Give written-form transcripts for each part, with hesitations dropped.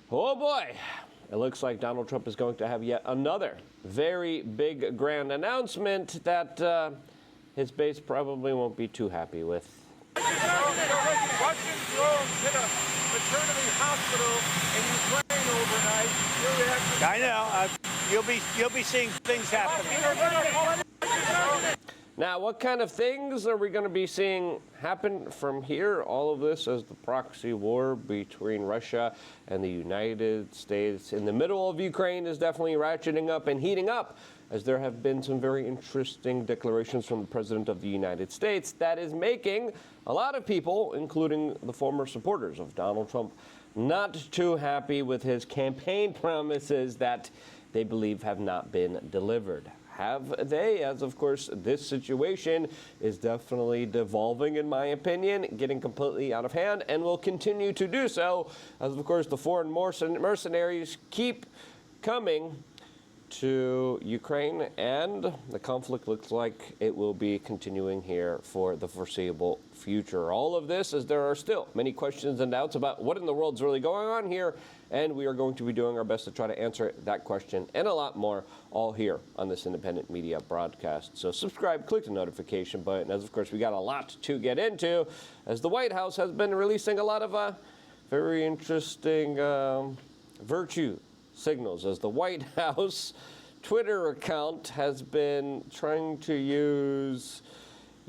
Oh boy, it looks like Donald Trump is going to have yet another very big, grand announcement that his base probably won't be too happy with. Russian drones hit a maternity hospital in Ukraine overnight. I know. You'll be seeing things happening. Now, what kind of things are we going to be seeing happen from here? All of this as the proxy war between Russia and the United States in the middle of Ukraine is definitely ratcheting up and heating up, as there have been some very interesting declarations from the President of the United States that is making a lot of people, including the former supporters of Donald Trump, not too happy with his campaign promises that they believe have not been delivered. Have they? As of course, this situation is definitely devolving, in my opinion, getting completely out of hand, and will continue to do so, as of course the foreign mercenaries keep coming to Ukraine, and the conflict looks like it will be continuing here for the foreseeable future. All of this as there are still many questions and doubts about what in the world is really going on here, and we are going to be doing our best to try to answer that question and a lot more, all here on this independent media broadcast. So subscribe, click the notification button, as of course we got a lot to get into, as the White House has been releasing a lot of very interesting virtue signals, as the White House Twitter account has been trying to use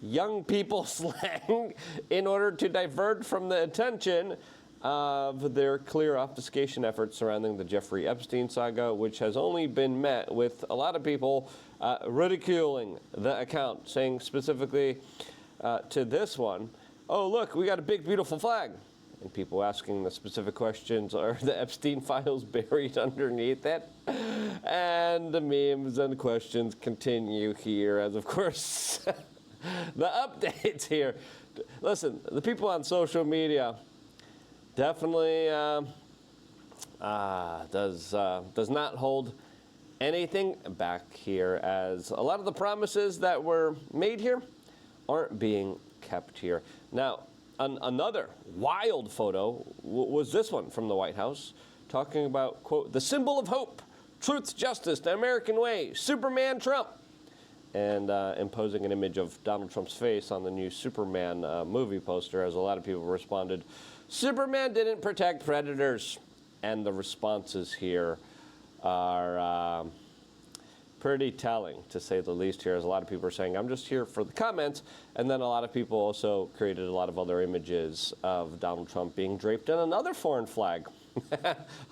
young people slang in order to divert from the attention of their clear obfuscation efforts surrounding the Jeffrey Epstein saga, which has only been met with a lot of people ridiculing the account, saying specifically to this one, "Oh, look, we got a big, beautiful flag." And people asking the specific questions, are the Epstein files buried underneath it? And the memes and questions continue here, as of course the updates here. Listen, the people on social media definitely does not hold anything back here, as a lot of the promises that were made here aren't being kept here. Now, another wild photo was this one from the White House, talking about, quote, "the symbol of hope, truth, justice, the American way, Superman Trump," and imposing an image of Donald Trump's face on the new Superman movie poster, as a lot of people responded, "Superman didn't protect predators." And the responses here are pretty telling, to say the least here, as a lot of people are saying, "I'm just here for the comments," and then a lot of people also created a lot of other images of Donald Trump being draped in another foreign flag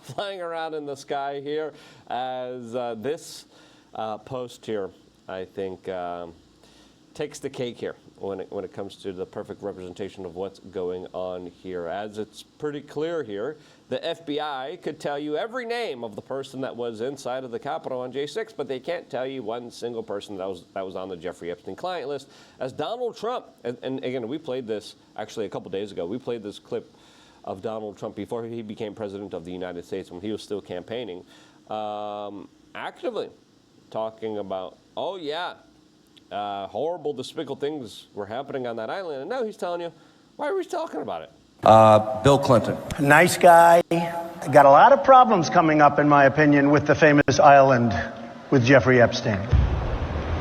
flying around in the sky here, as this post here, I think, takes the cake here when it comes to the perfect representation of what's going on here, as it's pretty clear here. The FBI could tell you every name of the person that was inside of the Capitol on J6, but they can't tell you one single person that was on the Jeffrey Epstein client list, as Donald Trump, and again, we played this actually a couple days ago. We played this clip of Donald Trump before he became president of the United States, when he was still campaigning, actively talking about, oh yeah, horrible, despicable things were happening on that island. And now he's telling you, why are we talking about it? Bill Clinton. Nice guy. Got a lot of problems coming up, in my opinion, with the famous island with Jeffrey Epstein.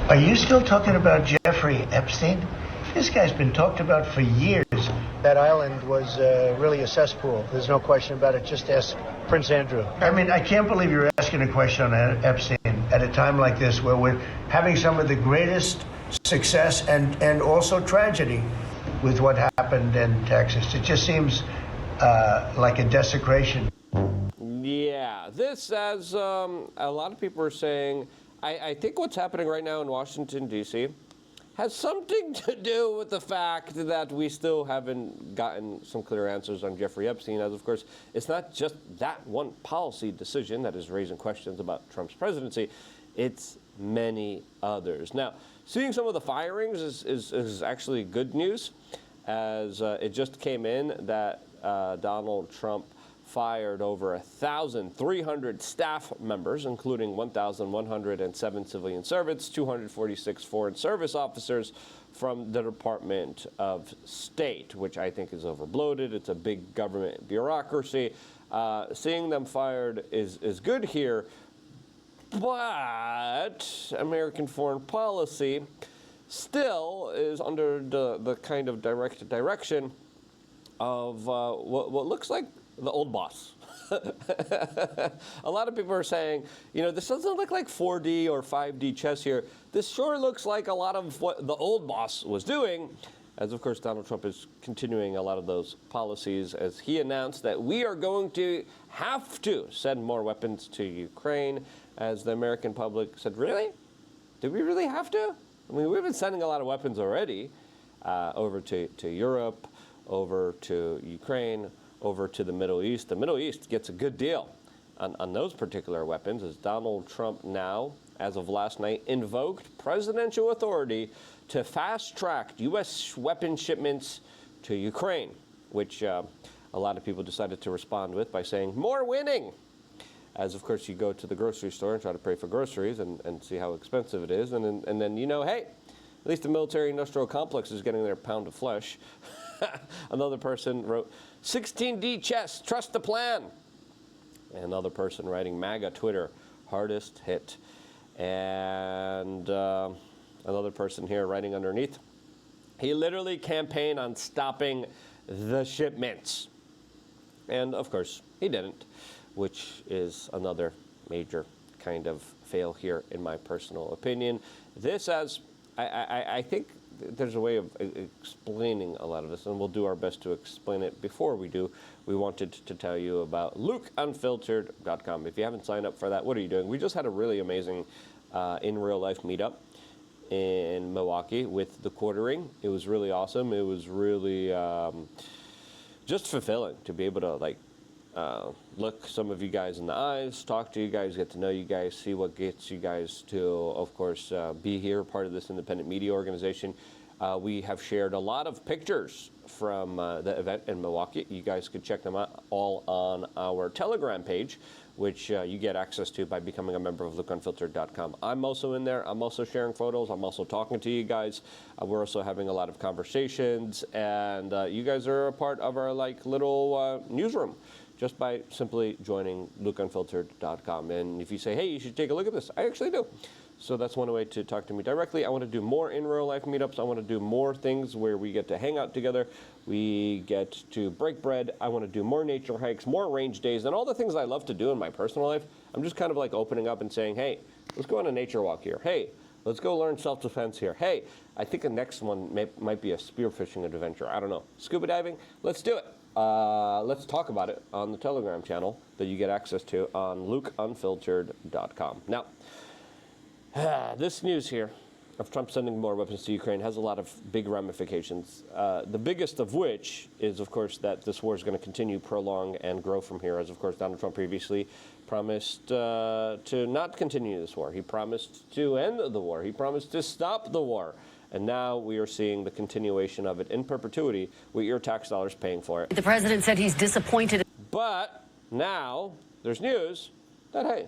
Are you still talking about Jeffrey Epstein? This guy's been talked about for years. That island was really a cesspool. There's no question about it. Just ask Prince Andrew. I mean, I can't believe you're asking a question on Epstein at a time like this, where we're having some of the greatest success and also tragedy with what happened in Texas. It just seems like a desecration. Yeah, this, as a lot of people are saying, I think what's happening right now in Washington, D.C., has something to do with the fact that we still haven't gotten some clear answers on Jeffrey Epstein, as of course, it's not just that one policy decision that is raising questions about Trump's presidency, it's many others. Now, seeing some of the firings is actually good news, as it just came in that Donald Trump fired over 1,300 staff members, including 1,107 civilian servants, 246 foreign service officers from the Department of State, which I think is overbloated. It's a big government bureaucracy. Seeing them fired is good here, but American foreign policy still is under the kind of direct direction of what looks like the old boss. A lot of people are saying, you know, this doesn't look like 4D or 5D chess here. This sure looks like a lot of what the old boss was doing, as of course Donald Trump is continuing a lot of those policies, as he announced that we are going to have to send more weapons to Ukraine, as the American public said, really? Do we really have to? I mean, we've been sending a lot of weapons already over to Europe, over to Ukraine, over to the Middle East. The Middle East gets a good deal on those particular weapons, as Donald Trump now, as of last night, invoked presidential authority to fast-track U.S. weapon shipments to Ukraine, which a lot of people decided to respond with by saying, more winning. As, of course, you go to the grocery store and try to pay for groceries and see how expensive it is, and then you know, hey, at least the military-industrial complex is getting their pound of flesh. Another person wrote, 16D chess, trust the plan. Another person writing MAGA Twitter, hardest hit. And another person here writing underneath, he literally campaigned on stopping the shipments. And of course, he didn't, which is another major kind of fail here, in my personal opinion. This, as I think there's a way of explaining a lot of this, and we'll do our best to explain it. Before we do, we wanted to tell you about LukeUnfiltered.com. If you haven't signed up for that, what are you doing? We just had a really amazing in real life meetup in Milwaukee with the quartering. It was really awesome. It was really just fulfilling to be able to look some of you guys in the eyes, talk to you guys, get to know you guys, see what gets you guys to, of course, be here, part of this independent media organization. We have shared a lot of pictures from the event in Milwaukee. You guys could check them out all on our Telegram page, which you get access to by becoming a member of LukeUnfiltered.com. I'm also in there. I'm also sharing photos. I'm also talking to you guys. We're also having a lot of conversations, and you guys are a part of our little newsroom, just by simply joining LukeUnfiltered.com. And if you say, hey, you should take a look at this, I actually do. So that's one way to talk to me directly. I want to do more in real life meetups. I want to do more things where we get to hang out together. We get to break bread. I want to do more nature hikes, more range days, and all the things I love to do in my personal life. I'm just kind of opening up and saying, hey, let's go on a nature walk here. Hey, let's go learn self-defense here. Hey, I think the next one might be a spearfishing adventure. I don't know. Scuba diving? Let's do it. Let's talk about it on the Telegram channel that you get access to on LukeUnfiltered.com. Now, this news here of Trump sending more weapons to Ukraine has a lot of big ramifications. The biggest of which is, of course, that this war is going to continue, prolong, and grow from here, as, of course, Donald Trump previously promised to not continue this war. He promised to end the war. He promised to stop the war. And now we are seeing the continuation of it in perpetuity with your tax dollars paying for it. The president said he's disappointed. But now there's news that, hey,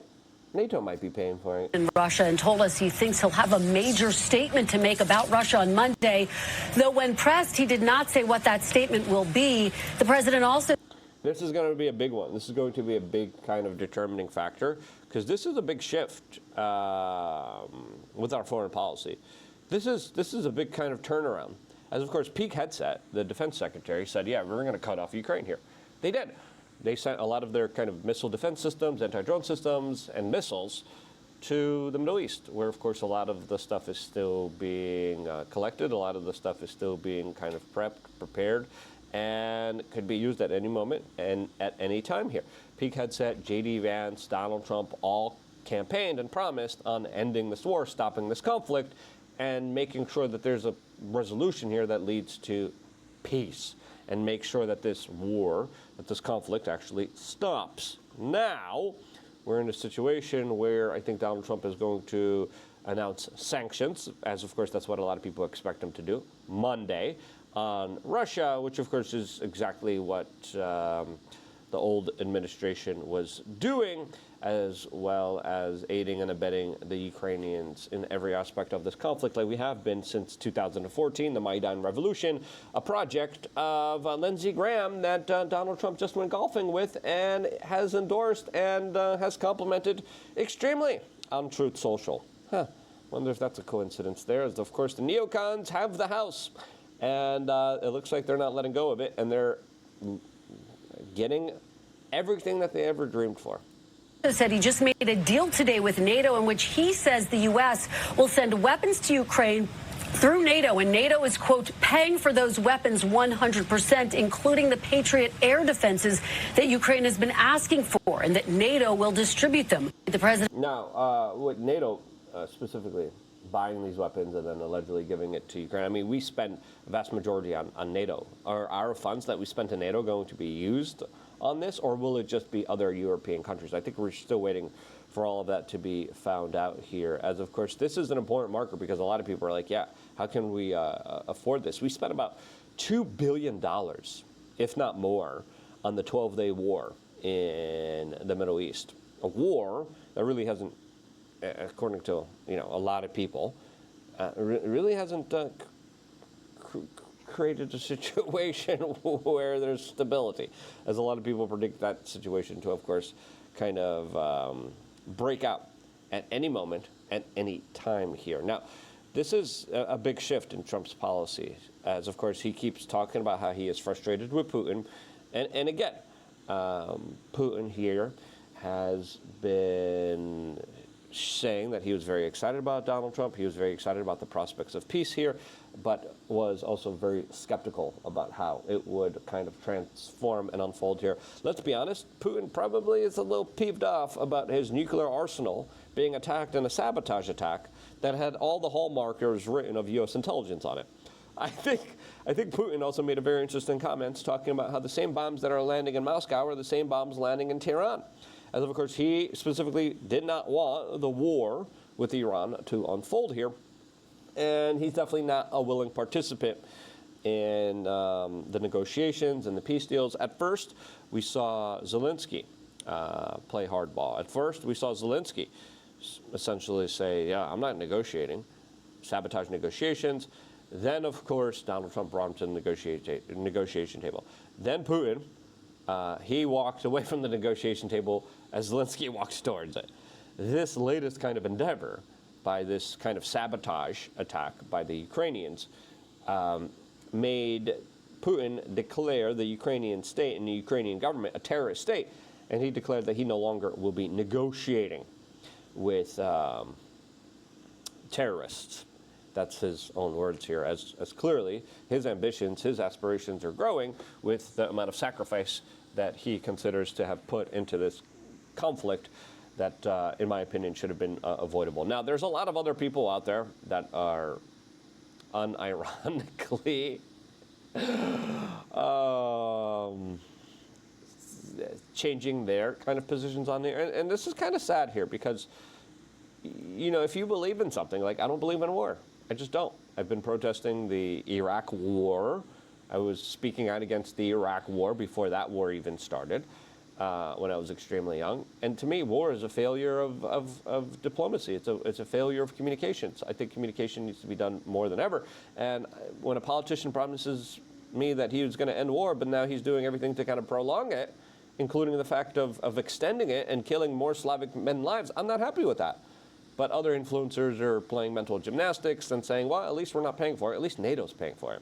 NATO might be paying for it. In Russia, and told us he thinks he'll have a major statement to make about Russia on Monday. Though when pressed, he did not say what that statement will be. The president also... This is going to be a big one. This is going to be a big kind of determining factor, because this is a big shift with our foreign policy. This is a big kind of turnaround. As, of course, Pete Hegseth, the defense secretary, said, yeah, we're going to cut off Ukraine here. They did. They sent a lot of their kind of missile defense systems, anti-drone systems, and missiles to the Middle East, where, of course, a lot of the stuff is still being collected. A lot of the stuff is still being kind of prepared, and could be used at any moment and at any time here. Pete Hegseth, J.D. Vance, Donald Trump all campaigned and promised on ending this war, stopping this conflict, and making sure that there's a resolution here that leads to peace, and make sure that this war, that this conflict actually stops. Now, we're in a situation where I think Donald Trump is going to announce sanctions, as of course that's what a lot of people expect him to do, Monday, on Russia, which of course is exactly what the old administration was doing, as well as aiding and abetting the Ukrainians in every aspect of this conflict, like we have been since 2014, the Maidan Revolution, a project of Lindsey Graham that Donald Trump just went golfing with and has endorsed and has complimented extremely on Truth Social. Wonder if that's a coincidence there, as of course the neocons have the House, and it looks like they're not letting go of it, and they're getting everything that they ever dreamed for. Said he just made a deal today with NATO in which he says the U.S. will send weapons to Ukraine through NATO, and NATO is, quote, paying for those weapons 100%, including the Patriot air defenses that Ukraine has been asking for, and that NATO will distribute them. The president. Now, with NATO specifically buying these weapons and then allegedly giving it to Ukraine, I mean, we spend a vast majority on NATO. Are our funds that we spent to NATO going to be used on this, or will it just be other European countries? I think we're still waiting for all of that to be found out here, as of course this is an important marker, because a lot of people are like, yeah, how can we afford this? We spent about $2 billion, if not more, on the 12-day war in the Middle East. A war that really hasn't, according to a lot of people, really hasn't created a situation where there's stability, as a lot of people predict that situation to, of course, kind of break out at any moment, at any time here. Now, this is a big shift in Trump's policy, as of course he keeps talking about how he is frustrated with Putin, and again, Putin here has been saying that he was very excited about Donald Trump. He was very excited about the prospects of peace here, but was also very skeptical about how it would kind of transform and unfold here. Let's be honest, Putin probably is a little peeved off about his nuclear arsenal being attacked in a sabotage attack that had all the hallmarkers written of U.S. intelligence on it. I think Putin also made a very interesting comment talking about how the same bombs that are landing in Moscow are the same bombs landing in Tehran. As of course, he specifically did not want the war with Iran to unfold here, and he's definitely not a willing participant in the negotiations and the peace deals. At first, we saw Zelensky play hardball. At first, we saw Zelensky essentially say, yeah, I'm not negotiating, sabotage negotiations. Then, of course, Donald Trump brought him to the negotiation table. Then Putin, he walked away from the negotiation table as Zelensky walks towards it. This latest kind of endeavor by this kind of sabotage attack by the Ukrainians made Putin declare the Ukrainian state and the Ukrainian government a terrorist state, and he declared that he no longer will be negotiating with terrorists. That's his own words here, as clearly his ambitions, his aspirations are growing with the amount of sacrifice that he considers to have put into this conflict that, in my opinion, should have been avoidable. Now, there's a lot of other people out there that are unironically changing their kind of positions on there. And this is kind of sad here because, if you believe in something, like I don't believe in war. I just don't. I've been protesting the Iraq war. I was speaking out against the Iraq war before that war even started, when I was extremely young. And to me, war is a failure of diplomacy. It's a failure of communications. I think communication needs to be done more than ever. And when a politician promises me that he was going to end war, but now he's doing everything to kind of prolong it, including the fact of extending it and killing more Slavic men lives, I'm not happy with that. But other influencers are playing mental gymnastics and saying, well, at least we're not paying for it. At least NATO's paying for it.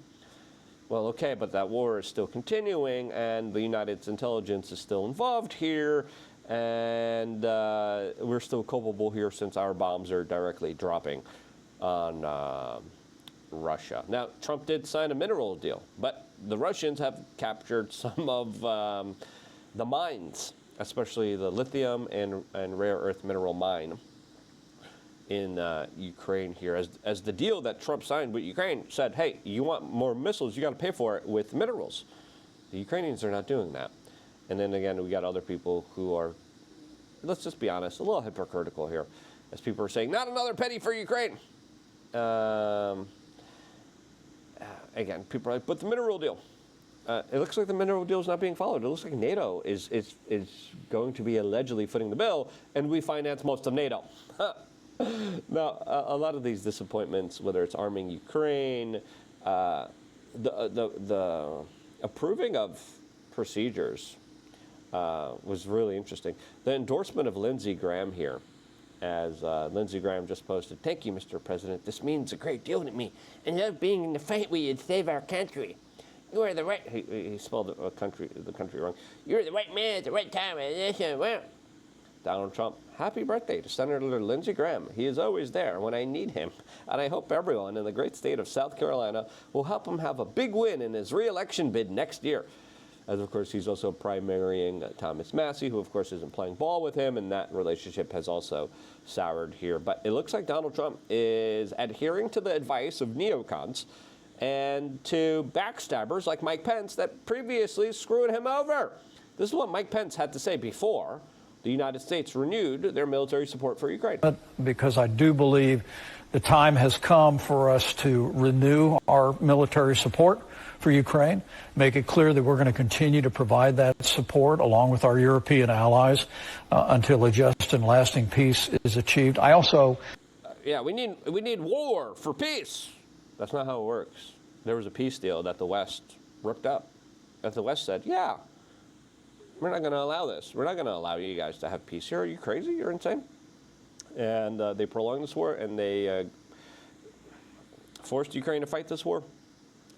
Well, okay, but that war is still continuing, and the United States intelligence is still involved here, and we're still culpable here since our bombs are directly dropping on Russia. Now, Trump did sign a mineral deal, but the Russians have captured some of the mines, especially the lithium and rare earth mineral mine in Ukraine here, as the deal that Trump signed with Ukraine said, hey, you want more missiles, you got to pay for it with minerals. The Ukrainians are not doing that. And then again, we got other people who are, let's just be honest, a little hypocritical here, as people are saying, not another penny for Ukraine. Again, people are like, but the mineral deal. it looks like the mineral deal is not being followed. It looks like NATO is going to be allegedly footing the bill, and we finance most of NATO. Now, a lot of these disappointments, whether it's arming Ukraine, the approving of procedures was really interesting. The endorsement of Lindsey Graham here, as Lindsey Graham just posted, "Thank you, Mr. President. This means a great deal to me, and love being in the fight where you'd save our country. You are the right." He spelled the country wrong. "You're the right man at the right time." Donald Trump, happy birthday to Senator Lindsey Graham. He is always there when I need him, and I hope everyone in the great state of South Carolina will help him have a big win in his re-election bid next year. As, of course, he's also primarying Thomas Massie, who, of course, isn't playing ball with him, and that relationship has also soured here. But it looks like Donald Trump is adhering to the advice of neocons and to backstabbers like Mike Pence that previously screwed him over. This is what Mike Pence had to say before the United States renewed their military support for Ukraine. Because I do believe the time has come for us to renew our military support for Ukraine, make it clear that we're going to continue to provide that support along with our European allies until a just and lasting peace is achieved. I also... Yeah, we need war for peace. That's not how it works. There was a peace deal that the West ripped up. That the West said, yeah, we're not going to allow this. We're not going to allow you guys to have peace here. Are you crazy? You're insane. And they prolonged this war, and they forced Ukraine to fight this war.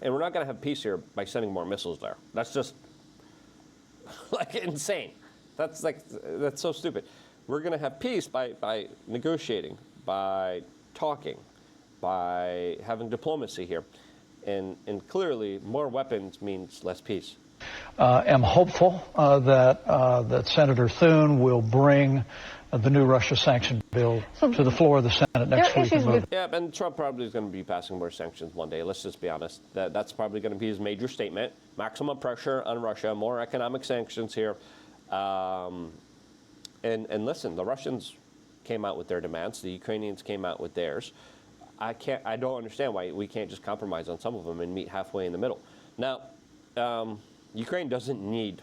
And we're not going to have peace here by sending more missiles there. That's just like insane. That's so stupid. We're going to have peace by negotiating, by talking, by having diplomacy here. And clearly, more weapons means less peace. Am hopeful that Senator Thune will bring the new Russia sanction bill to the floor of the Senate next week. Yeah, and Trump probably is going to be passing more sanctions one day. Let's just be honest. That's probably going to be his major statement. Maximum pressure on Russia, more economic sanctions here. And listen, the Russians came out with their demands. The Ukrainians came out with theirs. I don't understand why we can't just compromise on some of them and meet halfway in the middle. Now, Ukraine doesn't need,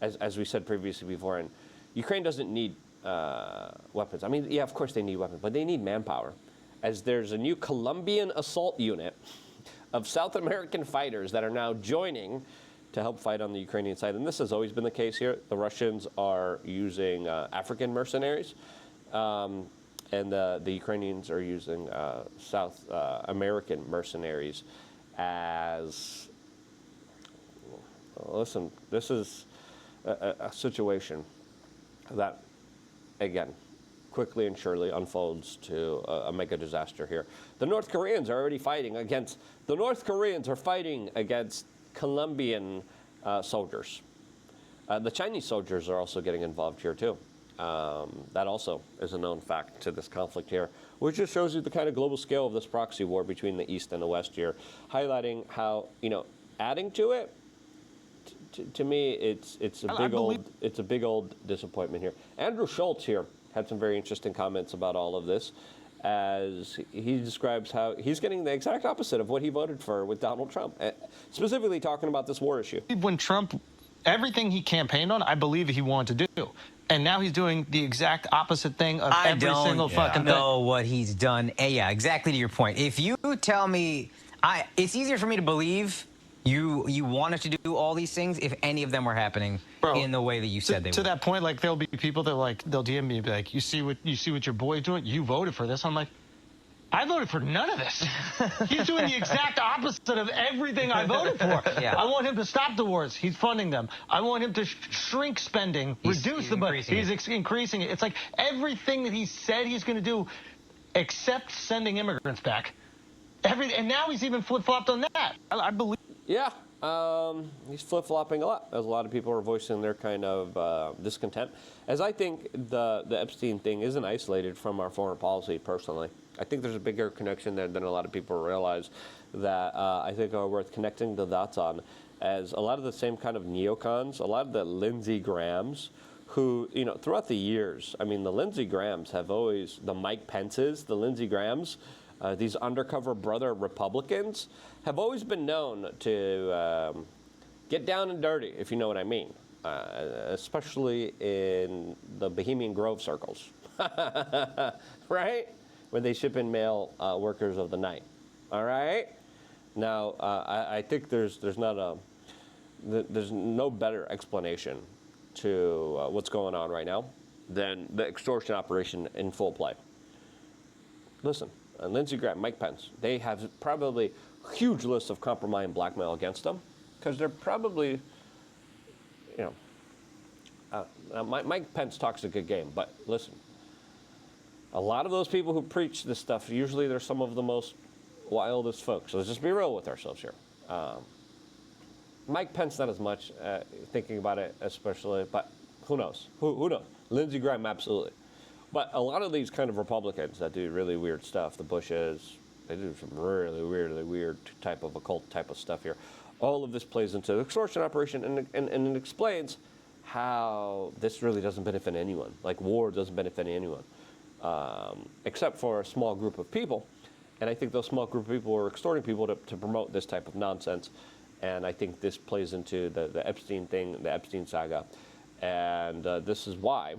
as we said previously before, and Ukraine doesn't need weapons. I mean, yeah, of course they need weapons, but they need manpower. As there's a new Colombian assault unit of South American fighters that are now joining to help fight on the Ukrainian side. And this has always been the case here. The Russians are using African mercenaries, and the Ukrainians are using South American mercenaries as... Listen, this is a situation that, again, quickly and surely unfolds to a mega disaster here. The North Koreans are already fighting against... The North Koreans are fighting against Colombian soldiers. The Chinese soldiers are also getting involved here, too. That also is a known fact to this conflict here, which just shows you the kind of global scale of this proxy war between the East and the West here, highlighting how, adding to it, to me, it's a big old disappointment here. Andrew Schultz here had some very interesting comments about all of this, as he describes how he's getting the exact opposite of what he voted for with Donald Trump, specifically talking about this war issue. When Trump, everything he campaigned on, I believe he wanted to do. And now he's doing the exact opposite thing of every single fucking thing. I don't know what he's done. Yeah, exactly to your point. If you tell me, it's easier for me to believe you wanted to do all these things if any of them were happening in the way that you said they were. To that point, like, there'll be people that they'll DM me and be like, you see what your boy's doing? You voted for this. I'm like, I voted for none of this. He's doing the exact opposite of everything I voted for. Yeah. I want him to stop the wars. He's funding them. I want him to shrink spending, reduce the budget. He's increasing it. It's like everything that he said he's going to do, except sending immigrants back. And now he's even flip-flopped on that. I believe. Yeah, he's flip-flopping a lot, as a lot of people are voicing their kind of discontent. As I think the Epstein thing isn't isolated from our foreign policy, personally. I think there's a bigger connection there than a lot of people realize that I think are worth connecting the dots on, as a lot of the same kind of neocons, a lot of the Lindsey Grahams, who, throughout the years, I mean, the Lindsey Grahams have always, the Mike Pences, the Lindsey Grahams, these undercover brother Republicans have always been known to get down and dirty, if you know what I mean, especially in the Bohemian Grove circles, right? Where they ship in mail workers of the night. All right. Now, I think there's no better explanation to what's going on right now than the extortion operation in full play. Listen, Lindsey Graham, Mike Pence, they have probably huge lists of compromise and blackmail against them because they're probably, Mike Pence talks a good game, but listen, a lot of those people who preach this stuff, usually they're some of the most wildest folks. So let's just be real with ourselves here. Mike Pence, not as much, thinking about it especially, but who knows? Who knows? Lindsey Graham, absolutely. But a lot of these kind of Republicans that do really weird stuff, the Bushes, they do some really weird type of occult type of stuff here. All of this plays into the extortion operation, and it explains how this really doesn't benefit anyone. Like war doesn't benefit anyone, except for a small group of people. And I think those small group of people are extorting people to promote this type of nonsense. And I think this plays into the Epstein thing, the Epstein saga. And this is why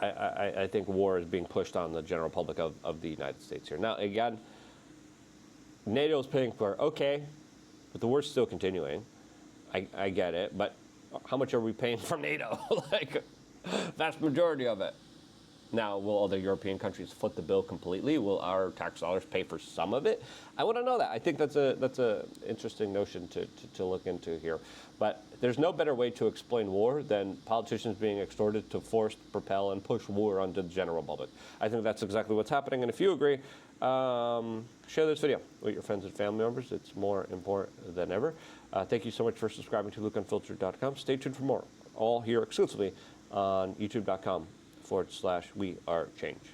I think war is being pushed on the general public of the United States here. Now, again, NATO is paying for, okay, but the war's still continuing. I get it, but how much are we paying from NATO? Like, vast majority of it. Now, will other European countries foot the bill completely? Will our tax dollars pay for some of it? I want to know that. I think that's a interesting notion to look into here. But there's no better way to explain war than politicians being extorted to force, propel, and push war onto the general public. I think that's exactly what's happening. And if you agree, share this video with your friends and family members. It's more important than ever. Thank you so much for subscribing to LukeUnfiltered.com. Stay tuned for more, all here exclusively on YouTube.com/We Are Change.